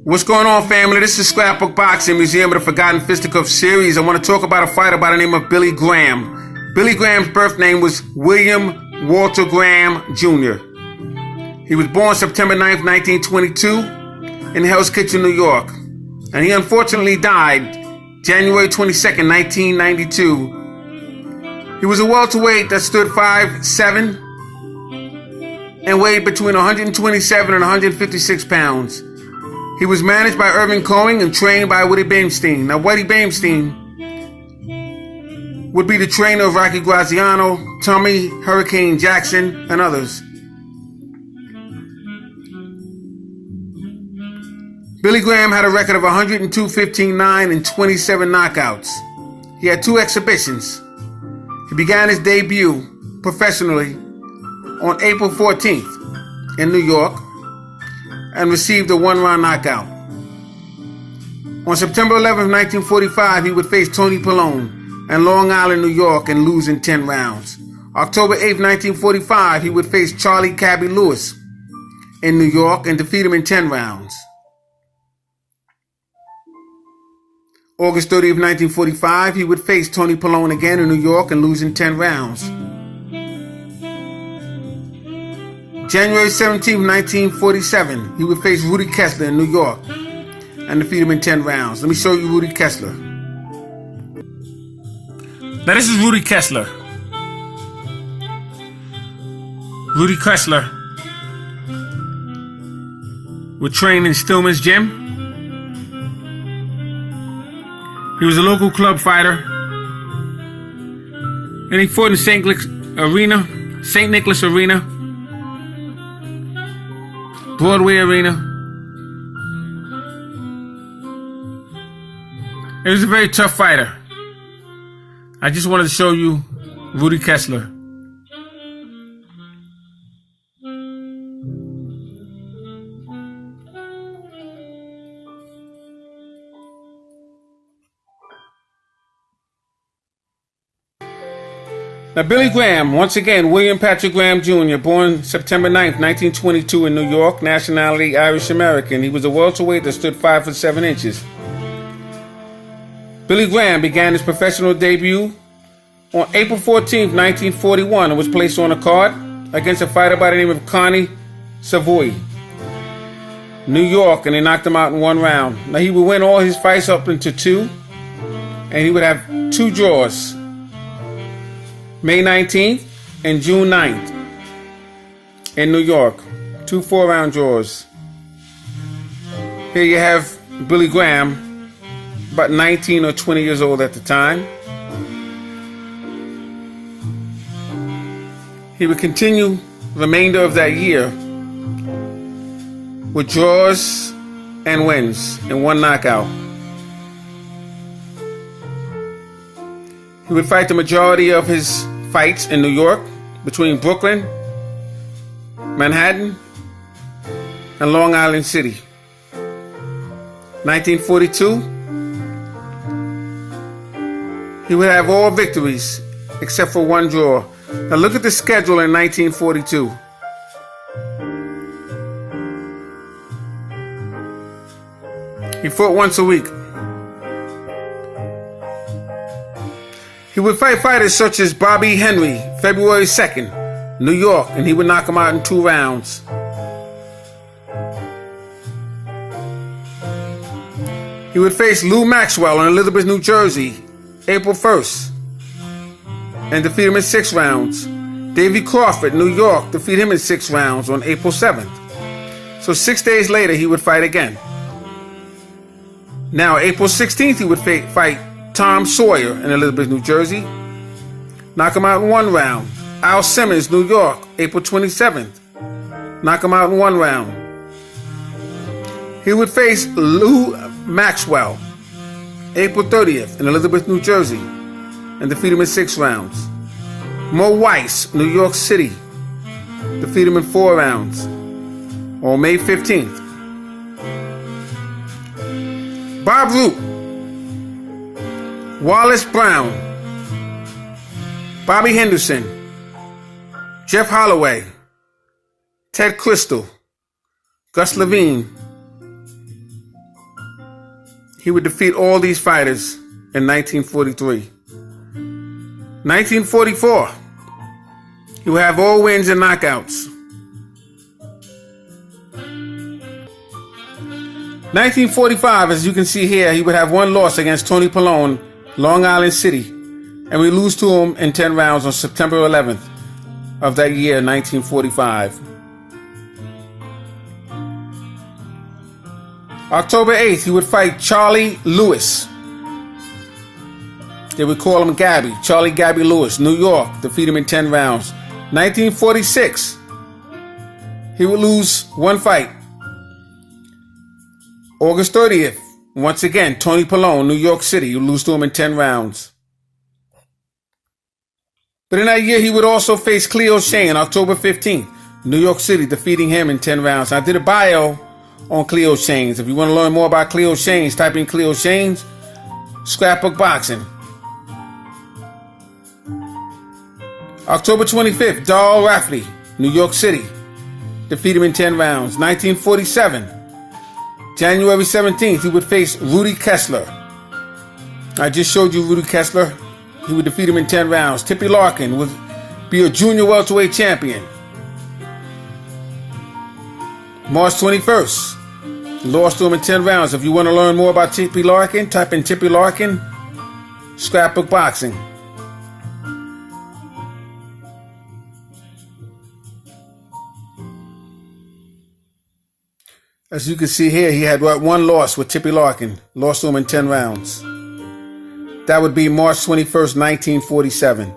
What's going on, family? This is Scrapbook Boxing, Museum of the Forgotten Fisticuffs series. I want to talk about a fighter by the name of Billy Graham. Billy Graham's birth name was William Walter Graham Jr. He was born September 9th, 1922 in Hell's Kitchen, New York. And he unfortunately died January 22nd, 1992. He was a welterweight that stood 5'7" and weighed between 127 and 156 pounds. He was managed by Irving Cohen and trained by Woody Bamstein. Now, Woody Bamstein would be the trainer of Rocky Graziano, Tommy Hurricane Jackson, and others. Billy Graham had a record of 102, 15-9, and 27 knockouts. He had 2 exhibitions. He began his debut professionally on April 14th in New York and received a 1-round knockout. On September 11th, 1945, he would face Tony Pallone in Long Island, New York, and lose in 10 rounds. October 8th, 1945, he would face Charlie Cabby Lewis in New York and defeat him in 10 rounds. August 30th, 1945, he would face Tony Pallone again in New York and lose in 10 rounds. January 17th, 1947, he would face Rudy Kessler in New York and defeat him in 10 rounds. Let me show you Rudy Kessler. Now, this is Rudy Kessler. Rudy Kessler would train in Stillman's gym. He was a local club fighter, and he fought in St. Nicholas Arena, Broadway Arena. He was a very tough fighter. I just wanted to show you Rudy Kessler. Now, Billy Graham, once again, William Patrick Graham Jr., born September 9th, 1922 in New York, nationality Irish-American. He was a welterweight that stood 5'7". Billy Graham began his professional debut on April 14th, 1941, and was placed on a card against a fighter by the name of Connie Savoy, New York, and they knocked him out in 1 round. Now, he would win all his fights up into 2, and he would have 2 draws. May 19th and June 9th in New York. 2 4-round draws. Here you have Billy Graham, about 19 or 20 years old at the time. He would continue the remainder of that year with draws and wins and 1 knockout. He would fight the majority of his fights in New York, between Brooklyn, Manhattan, and Long Island City. 1942, he would have all victories except for 1 draw. Now look at the schedule in 1942. He fought once a week. He would fight fighters such as Bobby Henry, February 2nd, New York, and he would knock him out in 2 rounds. He would face Lou Maxwell in Elizabeth, New Jersey, April 1st, and defeat him in 6 rounds. Davy Crawford, New York, defeat him in 6 rounds on April 7th. So 6 days later, he would fight again. Now, April 16th, he would fight Tom Sawyer in Elizabeth, New Jersey. Knock him out in 1 round. Al Simmons, New York, April 27th. Knock him out in 1 round. He would face Lou Maxwell, April 30th in Elizabeth, New Jersey, and defeat him in 6 rounds. Mo Weiss, New York City, defeat him in 4 rounds on May 15th. Bob Root, Wallace Brown, Bobby Henderson, Jeff Holloway, Ted Crystal, Gus Levine, he would defeat all these fighters in 1943. 1944, he would have all wins and knockouts. 1945, as you can see here, he would have one loss against Tony Pallone, Long Island City, and we lose to him in 10 rounds on September 11th of that year, 1945. October 8th, he would fight Charlie Lewis. They would call him Gabby, Charlie Gabby Lewis, New York, defeat him in 10 rounds. 1946, he would lose one fight. August 30th, once again, Tony Pallone, New York City, you lose to him in 10 rounds. But in that year, he would also face Cleo Shane, October 15th, New York City, defeating him in 10 rounds. I did a bio on Cleo Shanes. If you want to learn more about Cleo Shanes, type in Cleo Shanes, Scrapbook Boxing. October 25th, Darl Rafferty, New York City, defeat him in 10 rounds. 1947, January 17th, he would face Rudy Kessler. I just showed you Rudy Kessler. He would defeat him in 10 rounds. Tippy Larkin would be a junior welterweight champion. March 21st, lost to him in 10 rounds. If you want to learn more about Tippy Larkin, type in Tippy Larkin, Scrapbook Boxing. As you can see here, he had one loss with Tippy Larkin. Lost to him in 10 rounds. That would be March 21st, 1947.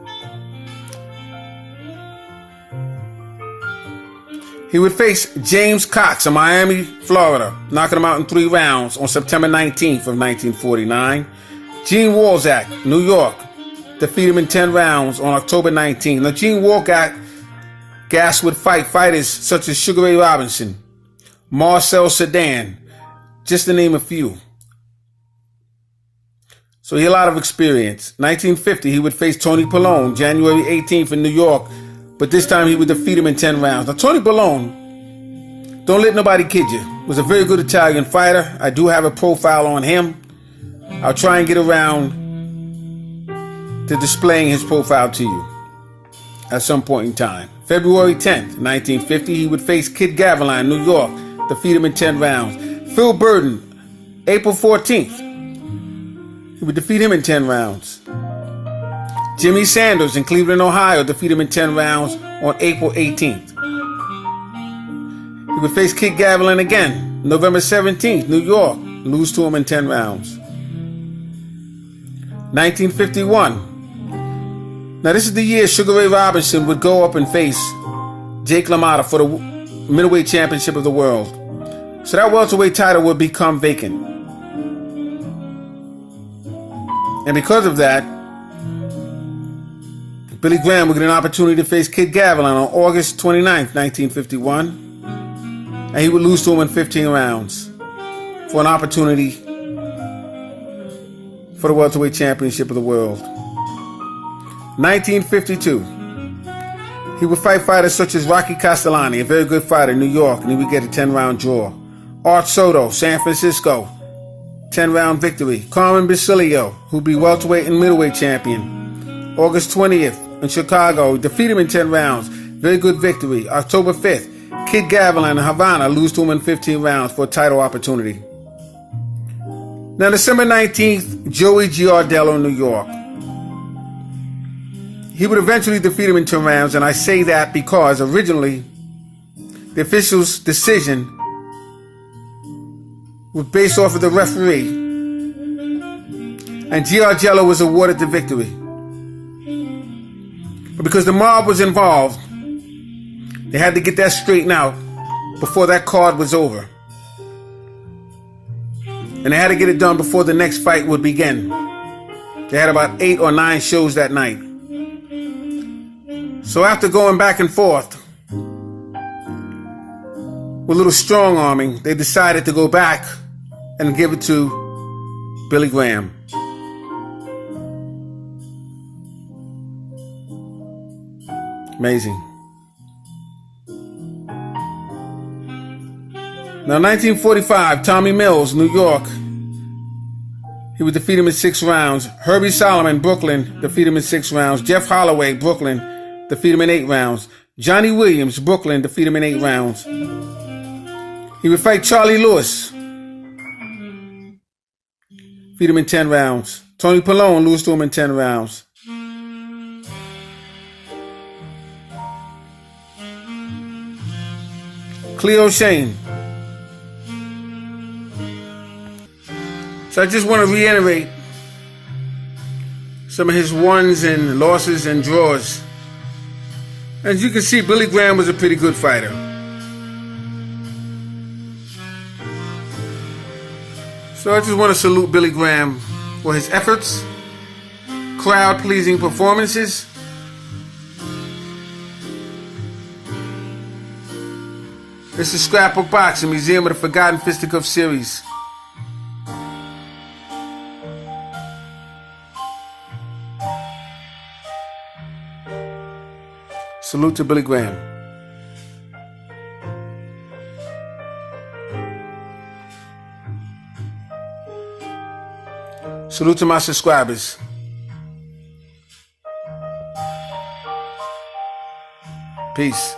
He would face James Cox of Miami, Florida, knocking him out in 3 rounds on September 19th of 1949. Gene Walzak, New York, defeat him in 10 rounds on October 19th. Now, Gene Walzak would fight fighters such as Sugar Ray Robinson, Marcel Sedan, just to name a few. So he had a lot of experience. 1950, he would face Tony Pallone, January 18th in New York, but this time he would defeat him in 10 rounds. Now, Tony Pallone, don't let nobody kid you, was a very good Italian fighter. I do have a profile on him. I'll try and get around to displaying his profile to you at some point in time. February 10th, 1950, he would face Kid Gavilan, New York, defeat him in 10 rounds. Phil Burden, April 14th, he would defeat him in 10 rounds. Jimmy Sanders in Cleveland, Ohio, defeat him in 10 rounds on April 18th. He would face Kid Gavilan again, November 17th, New York, lose to him in 10 rounds. 1951. Now this is the year Sugar Ray Robinson would go up and face Jake LaMotta for the middleweight championship of the world. So that welterweight title would become vacant. And because of that, Billy Graham would get an opportunity to face Kid Gavilan on August 29th, 1951. And he would lose to him in 15 rounds for an opportunity for the welterweight championship of the world. 1952. He would fight fighters such as Rocky Castellani, a very good fighter in New York, and he would get a 10-round draw. Art Soto, San Francisco, 10-round victory. Carmen Basilio, who'd be welterweight and middleweight champion. August 20th in Chicago, defeat him in 10 rounds. Very good victory. October 5th, Kid Gavilan in Havana, lose to him in 15 rounds for a title opportunity. Now, December 19th, Joey Giardello, New York. He would eventually defeat him in 10 rounds, and I say that because originally the official's decision was based off of the referee, and Giardello was awarded the victory. But because the mob was involved, they had to get that straightened out before that card was over. And they had to get it done before the next fight would begin. They had about 8 or 9 shows that night. So after going back and forth with a little strong arming, they decided to go back and give it to Billy Graham. Amazing. Now, 1945, Tommy Mills, New York. He would defeat him in 6 rounds. Herbie Solomon, Brooklyn, defeat him in 6 rounds. Jeff Holloway, Brooklyn, defeat him in 8 rounds. Johnny Williams, Brooklyn, defeat him in 8 rounds. He would fight Charlie Lewis, defeat him in 10 rounds. Tony Pallone, lose to him in 10 rounds. Cleo Shane. So I just want to reiterate some of his wins and losses and draws. As you can see, Billy Graham was a pretty good fighter. So I just want to salute Billy Graham for his efforts, crowd-pleasing performances, this is Scrapbook Boxing, Museum of the Forgotten Fisticuffs series. Salute to Billy Graham. Salute to my subscribers. Peace.